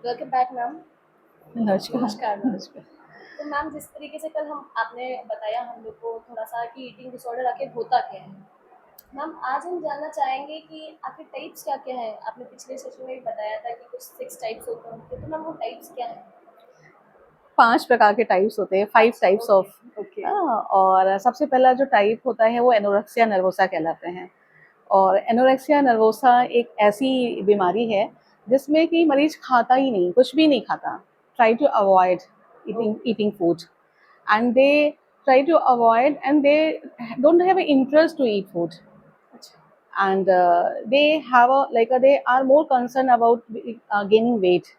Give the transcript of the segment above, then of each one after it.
Welcome back ma'am. नमस्कार। नमस्कार ma'am. नमस्कार। तो मैम जिस तरीके से कल हम आपने बताया हम लोग को थोड़ा सा कि ईटिंग डिसऑर्डर आखिर होता क्या है। मैम आज हम जानना चाहेंगे कि आखिर टाइप्स क्या क्या है। आपने पिछले सेशन में भी बताया था कि कुछ 6 टाइप्स होते हैं, तो मैम वो टाइप्स क्या हैं? 5 प्रकार के टाइप्स होते हैं, 5 अच्छा, टाइप्स ओके ऑफ। ओके। और सबसे पहला जो टाइप होता है वो एनोरेक्सिया नर्वोसा कहलाते हैं। और एनोरेक्सिया नर्वोसा एक ऐसी बीमारी है जिसमें कि मरीज खाता ही नहीं, कुछ भी नहीं खाता, try to avoid eating okay. Eating food and they try to avoid and they don't have an interest to eat food, अच्छा। and they have a they are more concerned about gaining weight,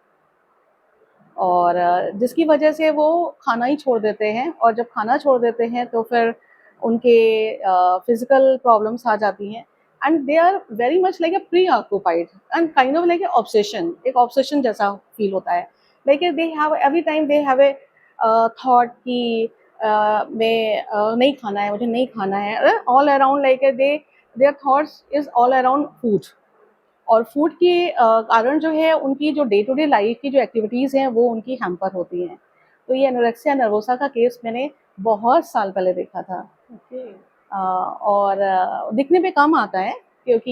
और जिसकी वजह से वो खाना ही छोड़ देते हैं, और जब खाना छोड़ देते हैं तो फिर उनके फिजिकल प्रॉब्लम्स आ जाती हैं, and they are very much like a preoccupied and kind of like a obsession, एक ऑब्सेशन जैसा फील होता है। Like they have every time they have a thought कि मैं नहीं खाना है, मुझे नहीं खाना है, all around like they their thoughts is all around food. और फूड के कारण जो है उनकी जो डे टू डे लाइफ की जो एक्टिविटीज़ हैं वो उनकी हैम्पर होती हैं। तो ये एनोरेक्सिया नर्वोसा का केस मैंने बहुत साल पहले देखा था। ओके। और दिखने में कम आता है क्योंकि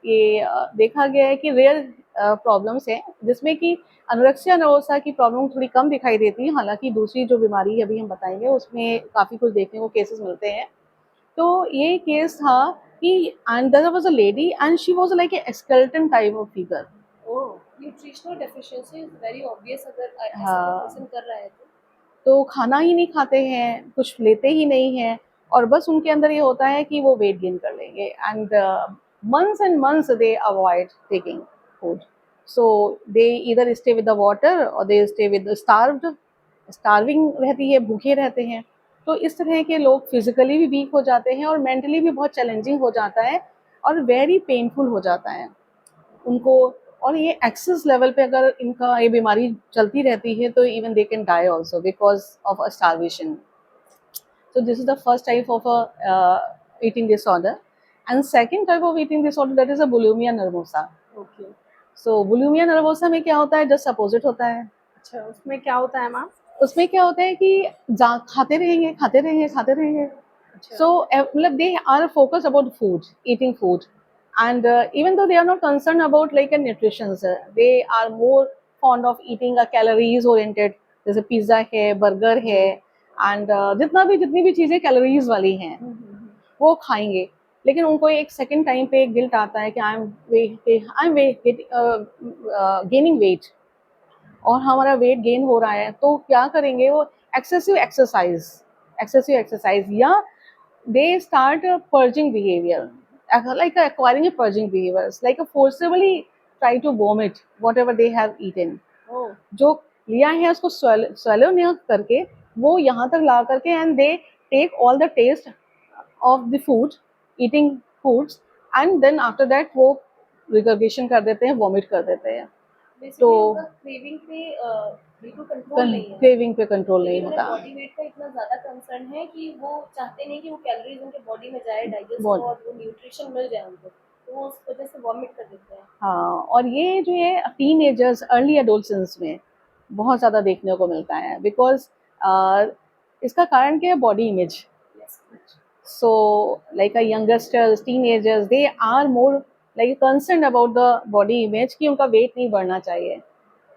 ये देखा गया है कि रेयर प्रॉब्लम्स हैं जिसमें कि एनोरेक्सिया नर्वोसा की प्रॉब्लम थोड़ी कम दिखाई देती है, हालांकि दूसरी जो बीमारी अभी हम बताएंगे उसमें काफ़ी कुछ देखने को केसेस मिलते हैं। तो ये केस था कि and there was a lady and she was like a skeleton type of figure. Oh, nutritional deficiency is very obvious अगर ऐसा कोई हाँ, पर्सन कर रहा है तो। तो खाना ही नहीं खाते हैं, कुछ लेते ही नहीं हैं, और बस उनके अंदर ये होता है कि वो वेट गेन कर लेंगे, and months and months they avoid taking food. So they either stay with the water और they stay with starved, starving रहती है, भूखे रहते हैं। तो इस तरह के लोग फिजिकली भी वीक हो जाते हैं और मेंटली भी बहुत चैलेंजिंग हो जाता है और वेरी पेनफुल हो जाता है उनको। और ये एक्सेस लेवल पे अगर इनका ये बीमारी चलती रहती है तो even they can die also because of a starvation. So this is the first type of a eating disorder, and second type of eating disorder, that is a bulimia nervosa. Okay. So bulimia nervosa में क्या होता है, just opposite होता है। अच्छा, उसमें क्या होता है मैम? उसमें क्या होता है कि खाते रहेंगे खाते रहेंगे खाते रहेंगे। अच्छा। So मतलब they are focused about food, eating food, and even though they are not concerned about like a nutrition, they are more fond of eating a calories oriented, जैसे पिज्जा है, बर्गर है, एंड जितनी भी चीजें calories वाली हैं वो खाएंगे। लेकिन उनको एक सेकंड टाइम पे गिल्ट आता है कि आई एम गेनिंग वेट, और हमारा वेट गेन हो रहा है, तो क्या करेंगे वो, एक्सेसिव एक्सरसाइज, एक्सेसिव एक्सरसाइज, या they start a purging behavior, like acquiring a purging behaviors, like a forcibly try to vomit whatever they have eaten। ओह। जो लिया है उसको swallow नहीं करके वो यहाँ तक ला करके, and they take all the taste of the food, eating foods, and then after that वो रिगर्गेशन कर देते हैं, वॉमिट कर देते हैं। तो बेसिकली उनका क्रेविंग पे बिल्कुल कंट्रोल नहीं है। क्रेविंग पे कंट्रोल नहीं लेकिन उन्हें होता। बॉडी वेट का इतना ज़्यादा कंसर्न है कि वो चाहते नहीं कि वो कैलोरीज उनके बॉडी में जाए, डाइजेस्ट हो बहुत। और वो न्यूट्रिशन मिल जाए उनको, तो वो उस वजह से वॉमिट कर देते हैं। हाँ, और ये जो है टीनेजर्स, अर्ली एडोलसेंस में बहुत ज़्यादा देखने को मिलता है, बिकॉज इसका कारण क्या है, body image. Yes. So like youngsters, teenagers, they are more like concern about the body image कि उनका वेट नहीं बढ़ना चाहिए,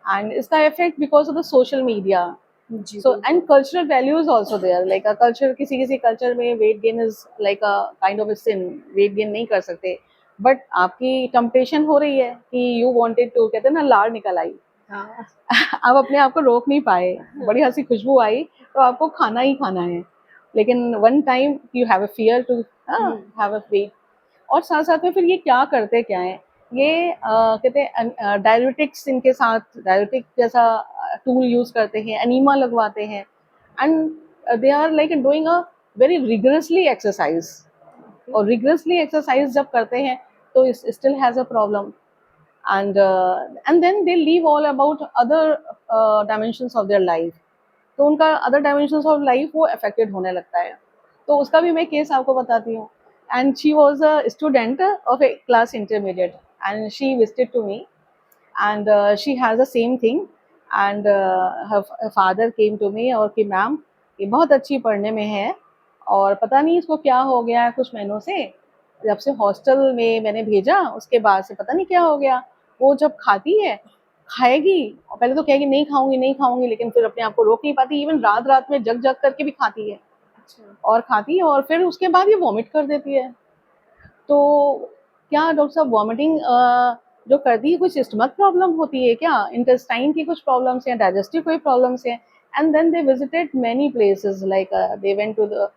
एंड इसका effect because of the social media. जी सो बिल्कुल। And cultural values also there, like a culture, किसी किसी कल्चर में weight gain is like a kind of sin, weight gain नहीं कर सकते। बट आपकी टेम्पटेशन हो रही है कि यू वांटेड टू, कहते हैं ना, लार निकल आई। हाँ। आप अपने आप को रोक नहीं पाए, बड़ी हंसी खुशबू आई, तो आपको खाना ही खाना है। लेकिन one time you have a fear to have a weight. और साथ साथ में फिर ये क्या करते क्या है, ये कहते हैं डायबिटिक्स, इनके साथ डायबिटिक जैसा टूल यूज करते हैं, एनीमा लगवाते हैं, and they are like doing a very rigorously exercise. और रिगरसली एक्सरसाइज जब करते हैं तो still has a problem, and then they leave all about other dimensions of their life। तो उनका अदर डायमेंशंस ऑफ लाइफ वो अफेक्टेड होने लगता है। तो उसका भी मैं केस आपको बताती हूँ। And she was a student of a class intermediate, and she visited to me, and she has the same thing, and her father came to me और कि मैम ये बहुत अच्छी पढ़ने में है और पता नहीं इसको क्या हो गया है कुछ महीनों से, जब से हॉस्टल में मैंने भेजा उसके बाद से पता नहीं क्या हो गया, वो जब खाती है खाएगी और पहले तो कहेगी नहीं खाऊंगी नहीं खाऊंगी, लेकिन फिर अपने आप को रोक नहीं पाती, इवन रात रात में जग जग करके भी खाती है अच्छा। और खाती है और फिर उसके बाद ये वॉमिट कर देती है। तो क्या डॉक्टर साहब वॉमिटिंग जो करती है कुछ स्टमक प्रॉब्लम होती है क्या, इंटेस्टाइन की कुछ प्रॉब्लम्स हैं, डाइजेस्टिव कोई प्रॉब्लम्स हैं? And then they visited many places like they went to the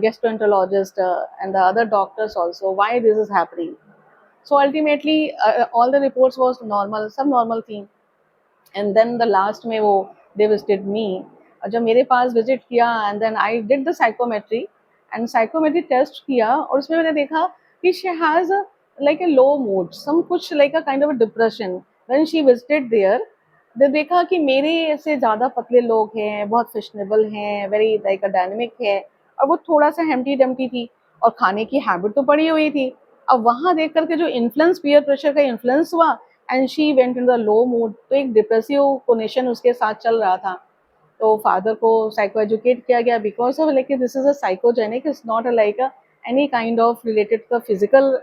gastroenterologist and the other doctors also why this is happening. So ultimately all the reports was normal, सब normal थी, and then the last में वो they visited me, और जब मेरे पास visit किया and then I did the psychometry and psychometry test किया और उसमें मैंने देखा कि she has like a low mood, some कुछ like a kind of a depression when she visited there. They देखा कि मेरे से ज़्यादा पतले लोग हैं, बहुत फैशनेबल हैं, वेरी लाइक अ डायनेमिक है, और वो थोड़ा सा हेम्टी डम्टी थी और खाने की हैबिट तो पड़ी हुई थी। अब वहाँ देख करके जो इन्फ्लुएंस, पीयर प्रेशर का इन्फ्लुएंस हुआ and she went in the low mood, तो एक डिप्रेसिव कोनेशन उसके साथ चल रहा था। तो फादर को साइको एजुकेट किया गया because of like this is a psychogenic, it's not like any kind of related to the physical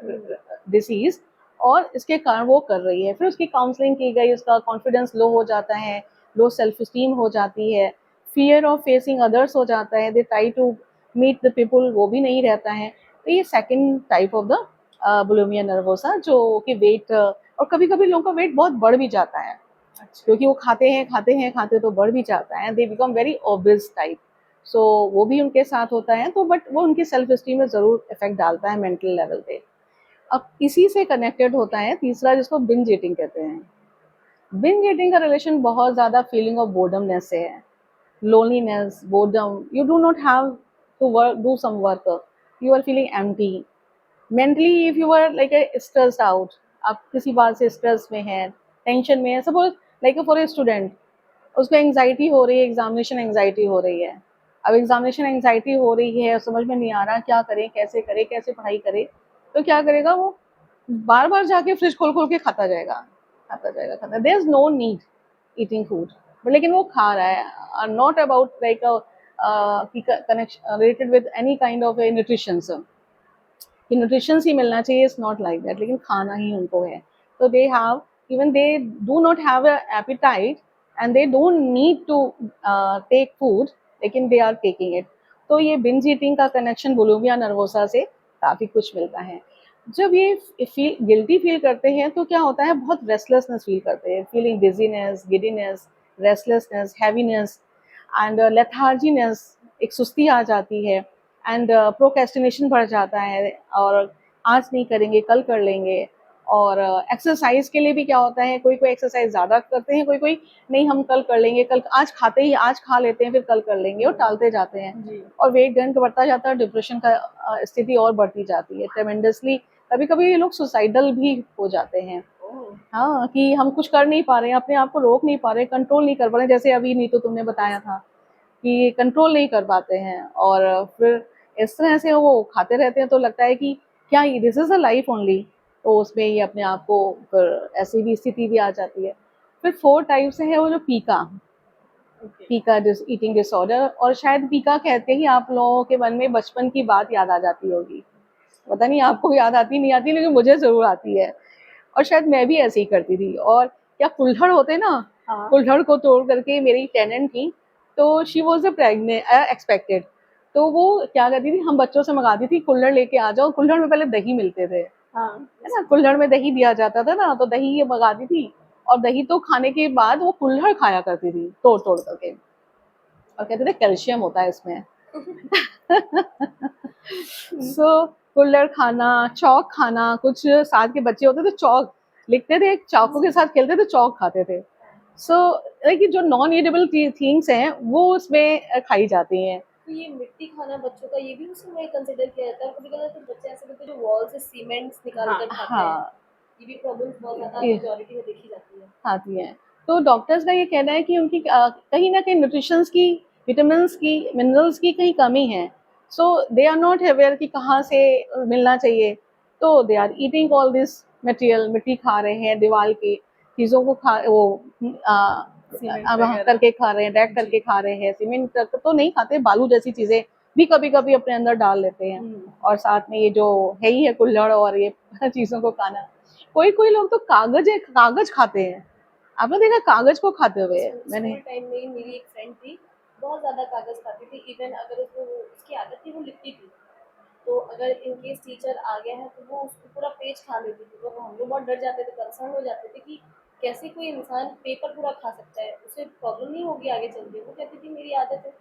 disease, और इसके कारण वो कर रही है। फिर उसकी काउंसलिंग की गई, उसका कॉन्फिडेंस लो हो जाता है, लो सेल्फ स्टीम हो जाती है, फियर ऑफ फेसिंग अदर्स हो जाता है, they try to meet the people, वो भी नहीं रहता है। तो ये second type of the bulimia nervosa, जो कि वेट, और कभी कभी लोगों का वेट बहुत बढ़ भी जाता है क्योंकि वो खाते हैं खाते हैं खाते तो बढ़ भी जाता है, they become very obese type. So वो भी उनके साथ होता है, तो बट वो उनकी सेल्फ स्टीम में ज़रूर इफेक्ट डालता है मेंटल लेवल पे। अब इसी से कनेक्टेड होता है तीसरा, जिसको बिंज ईटिंग कहते हैं। बिंज ईटिंग का रिलेशन बहुत ज़्यादा फीलिंग ऑफ बोर्डमनेस से है, loneliness, boredom, you do not have to work, do some work, you are feeling empty mentally, if you are like a stressed out, आप किसी बात से स्ट्रेस में हैं, टेंशन में है, suppose like for a student, उसको एंग्जाइटी हो रही है, एग्जामिनेशन एंग्जाइटी हो रही है। अब एग्जामिनेशन एंग्जाइटी हो रही है, समझ में नहीं आ रहा क्या करें, कैसे करें, कैसे पढ़ाई करें, तो क्या करेगा वो, बार बार जाके फ्रिज खोल खोल के खाता जाएगा, खाता जाएगा, खाता, there is no need eating food, but लेकिन वो खा रहा है, not about like connection related with any kind of a nutrition, कि न्यूट्रिशन ही मिलना चाहिए, इट्स नॉट लाइक दैट, लेकिन खाना ही उनको है। तो they have, even they do not have a appetite and they don't need to take food, लेकिन दे आर टेकिंग इट। तो ये बिंज ईटिंग का कनेक्शन बुलिमिया नर्वोसा से काफ़ी कुछ मिलता है। जब ये फील गिल्टी फील करते हैं तो क्या होता है, बहुत रेस्टलेसनेस फील करते हैं, feeling dizziness, giddiness, restlessness, heaviness and letharginess, एक सुस्ती आ जाती है, एंड प्रोक्रेस्टिनेशन बढ़ जाता है, और आज नहीं करेंगे कल कर लेंगे। और एक्सरसाइज के लिए भी क्या होता है, कोई कोई एक्सरसाइज ज़्यादा करते हैं, कोई कोई नहीं हम कल कर लेंगे, कल आज खाते ही आज खा लेते हैं फिर कल कर लेंगे, और टालते जाते हैं, और वेट गेन बढ़ता जाता है, डिप्रेशन का स्थिति और बढ़ती जाती है ट्रेमेंडसली। कभी कभी ये लोग सुसाइडल भी हो जाते हैं। हाँ, कि हम कुछ कर नहीं पा रहे हैं, अपने आप को रोक नहीं पा रहे, कंट्रोल नहीं कर पा रहे, जैसे अभी नीतू तुमने बताया था कि कंट्रोल नहीं कर पाते हैं, और फिर इस तरह से वो खाते रहते हैं, तो लगता है कि क्या this is a life only, तो उसमें ये अपने आप को फिर ऐसी भी स्थिति भी आ जाती है। फिर 4 टाइप से है वो जो पीका, पीका ईटिंग डिसऑर्डर, और शायद पीका कहते ही आप लोगों के मन में बचपन की बात याद आ जाती होगी, पता नहीं आपको याद आती नहीं आती, लेकिन मुझे ज़रूर आती है, और शायद मैं भी ऐसे ही करती थी। और क्या कुल्हड़ होते ना, हाँ। कुल्हड़ को तोड़ करके मेरी टेनेंट थी, तो she was a pregnant expected, तो वो क्या करती थी, हम बच्चों से मंगाती थी कुल्हड़ लेके आ जाओ, कुल्हड़ में पहले दही मिलते थे, हाँ, है ना, कुल्हड़ में दही दिया जाता था ना, तो दही ये मंगाती थी, और दही तो खाने के बाद वो कुल्हड़ खाया करती थी तोड़ तोड़ करके, और कहते थे कैल्शियम होता है इसमें। सो कुल्हड़ खाना, चौक खाना, कुछ साथ के बच्चे होते थे चौक लिखते थे, चाकू के साथ खेलते थे, चौक खाते थे। सो लाइक जो नॉन ईटेबल थिंग्स हैं वो उसमें खाई जाती हैं। तो ये मिट्टी खाना बच्चों का, ये भी उसमें कंसिडर किया जाता है। कभी कभी कुछ बच्चे ऐसे होते हैं जो वॉल से सीमेंट्स निकाल कर खाते हैं, हाँ, ये भी प्रॉब्लम्स बहुत ज़्यादा ये मेजॉरिटी में देखी जाती है। आती हैं। तो डॉक्टर्स का ये कहना है कि उनकी कहीं ना कहीं न्यूट्रिशंस की, विटामिन्स की, मिनरल्स की कहीं कमी है। So they are not aware कि कहाँ से मिलना चाहिए, तो they are eating all this material, मिट्टी खा रहे हैं दीवार की, चीज़ों को खा वो सीमेंट अब वगैरह। करके खा रहे हैं, डैक करके खा रहे हैं, सीमेंट तक तो नहीं खाते, बालू जैसी चीज़ें भी कभी-कभी अपने अंदर डाल लेते हैं। और साथ में ये जो है ही है कुल्हड़ और ये चीज़ों को खाना। कोई-कोई लोग तो कागज़ खाते हैं। आपने देखा कागज़ को खाते हुए? मैंने स्कूल टाइम में ही मेरी एक फ्रेंड थी, बहुत ज़्यादा कागज़ खाती थी। इवन अगर उसको उसकी आदत थी, वो लिखती थी, तो अगर इन केस टीचर आ गया है तो वो उसको पूरा पेज खा लेती थी। तो हम लोग बहुत डर जाते थे, कंसर्न हो जाते थे कि कैसे कोई इंसान पेपर पूरा खा सकता है, उसे प्रॉब्लम नहीं होगी आगे चल के। वो कहती थी मेरी आदत है,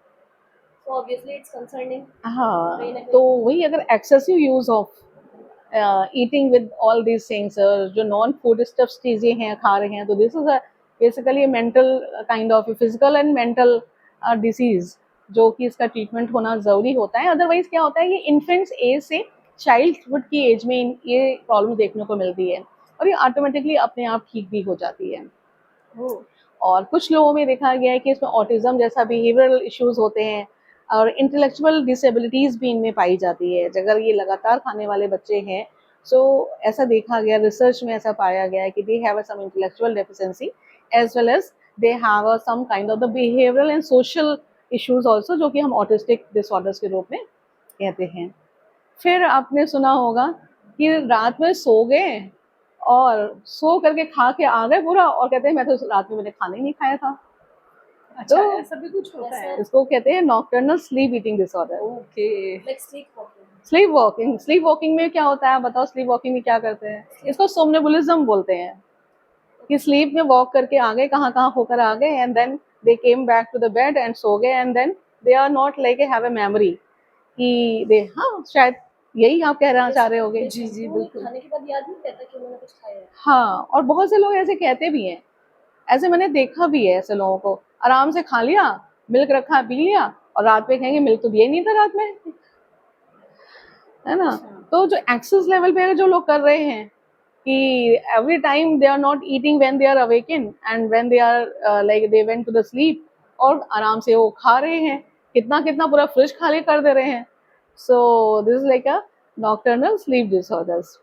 तो ऑब्वियसली इट्स कंसर्निंग हाँ, कहीं ना तो कहीं। वही अगर excessive use of eating with all these things, जो नॉन फूड स्टफ्स चीज़ें हैं खा रहे हैं, तो this is basically mental kind of physical and mental disease, जो कि इसका ट्रीटमेंट होना ज़रूरी होता है। अदरवाइज क्या होता है, ये इन्फेंट्स एज से चाइल्डहुड की एज में ये प्रॉब्लम देखने को मिलती है और ये ऑटोमेटिकली अपने आप ठीक भी हो जाती है। और कुछ लोगों में देखा गया है कि इसमें ऑटिज्म जैसा बिहेवियरल इश्यूज होते हैं और इंटेलेक्चुअल डिसेबिलिटीज भी इनमें पाई जाती है। अगर ये लगातार खाने वाले बच्चे हैं, सो ऐसा देखा गया, रिसर्च में ऐसा पाया गया है कि they have some intellectual deficiency as well as they have some kind of the behavioural and social issues also, जो कि हम ऑटिस्टिक डिसऑर्डर्स के रूप में कहते हैं। फिर आपने सुना होगा कि रात में सो गए और सो करके खा के आ गए पूरा और कहते हैं मैं तो रात में मैंने खाना ही नहीं खाया था। अच्छा, तो ऐसा भी कुछ होता है? इसको कहते हैं nocturnal sleep eating disorder. Okay. Like sleep walking. Sleep walking में क्या होता है, आप बताओ, स्लीप वॉकिंग में क्या करते हैं? इसको सोमनेबुलिज्म बोलते हैं, कि स्लीप में वॉक करके आ गए, कहाँ कहाँ होकर आ गए, and then they came back to the bed and सो गए, and then they are not like a have a memory कि दे, हाँ शायद यही आप कहना चाह रहे होगे। जी, जी, उन्हें बिल्कुल। खाने के बाद याद नहीं रहता कि उन्होंने कुछ खाया है। हाँ, और बहुत से लोग ऐसे कहते भी हैं, ऐसे मैंने देखा भी है ऐसे लोगों को, आराम से खा लिया, मिल्क रखा पी लिया और रात में कहेंगे मिल्क तो दिया ही नहीं था रात में, है ना। तो जो एक्सेस लेवल पे जो लोग कर रहे हैं कि every time they are not eating when they are awaken and when they are like they went to the sleep, और आराम से वो खा रहे हैं, कितना कितना पूरा फ्रिज खाली कर दे रहे हैं। So this is like a nocturnal sleep disorders.